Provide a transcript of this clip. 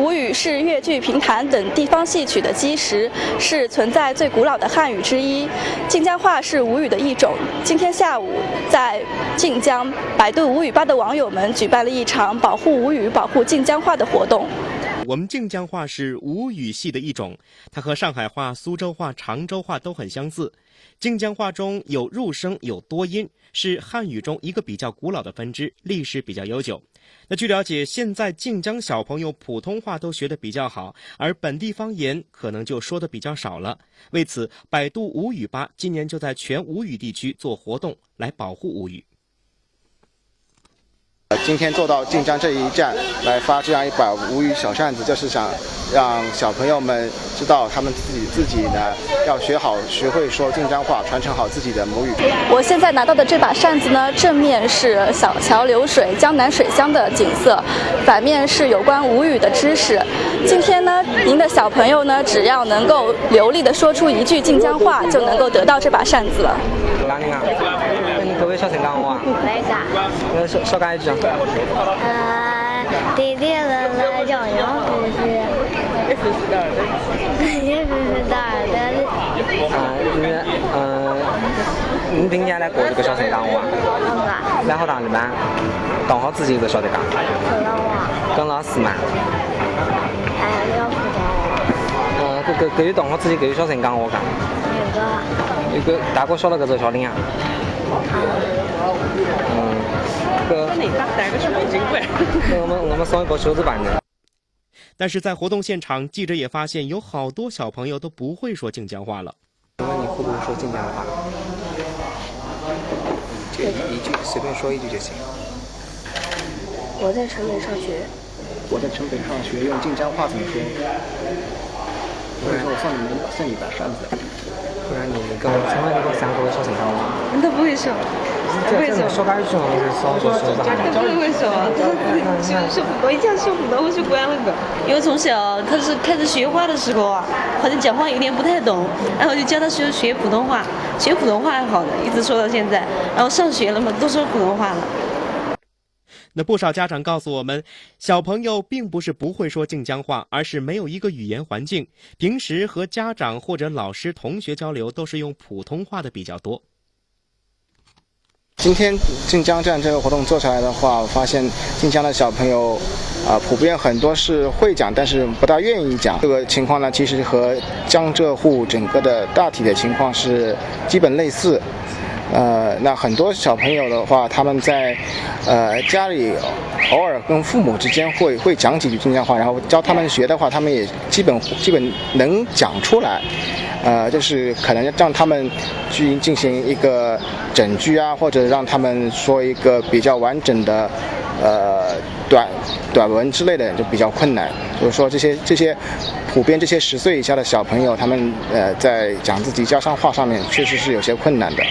吴语是越剧、评弹等地方戏曲的基石，是存在最古老的汉语之一。晋江话是吴语的一种。今天下午，在晋江百度吴语吧的网友们举办了一场保护吴语、保护晋江话的活动。我们晋江话是吴语系的一种，它和上海话、苏州话、常州话都很相似。晋江话中有入声，有多音，是汉语中一个比较古老的分支，历史比较悠久。那据了解，现在晋江小朋友普通话都学得比较好，而本地方言可能就说得比较少了。为此，百度吴语吧今年就在全吴语地区做活动来保护吴语。今天坐到晋江这一站来发这样一把吴语小扇子，就是想让小朋友们知道他们自己呢要学会说晋江话，传承好自己的母语。我现在拿到的这把扇子呢，正面是小桥流水、江南水乡的景色，反面是有关吴语的知识。今天呢，您的小朋友呢，只要能够流利地说出一句晋江话，就能够得到这把扇子了。你可不可以说成港话？为啥？说讲一句啊。弟弟乐乐洋洋飞飞，也飞飞大的。你今年来过这个小城港话？然后当的嘛，当好自己就晓得讲。跟老师嘛。要普通话。搿当好自己搿有小城港话讲。有个大哥晓得搿个小林啊。我们送一个袖子板的。但是在活动现场，记者也发现有好多小朋友都不会说晋江话了。请问你会不会说晋江话？就一句，随便说一句就行。我在城北上学。我在城北上学，用晋江话怎么说？或者说我送你一把扇子。不然你跟我，请问你给我3个说成港话？你都不会说，不会说。说该句我是少说吧。都不会说，说普通，以前说普通话就惯了个。因为从小他是开始学话的时候啊，好像讲话有点不太懂，然后就教他学普通话，学普通话还好的，一直说到现在。然后上学了嘛，都说普通话了。那不少家长告诉我们，小朋友并不是不会说晋江话，而是没有一个语言环境，平时和家长或者老师、同学交流都是用普通话的比较多。今天晋江站这个活动做下来的话，我发现晋江的小朋友普遍很多是会讲，但是不大愿意讲。这个情况呢，其实和江浙沪整个的大体的情况是基本类似。那很多小朋友的话，他们在家里偶尔跟父母之间会讲几句晋江话，然后教他们学的话，他们也基本能讲出来。就是可能让他们去进行一个整句啊，或者让他们说一个比较完整的短文之类的，就比较困难。就是说这些普遍这些10岁以下的小朋友，他们在讲自己家乡话上面确实是有些困难的。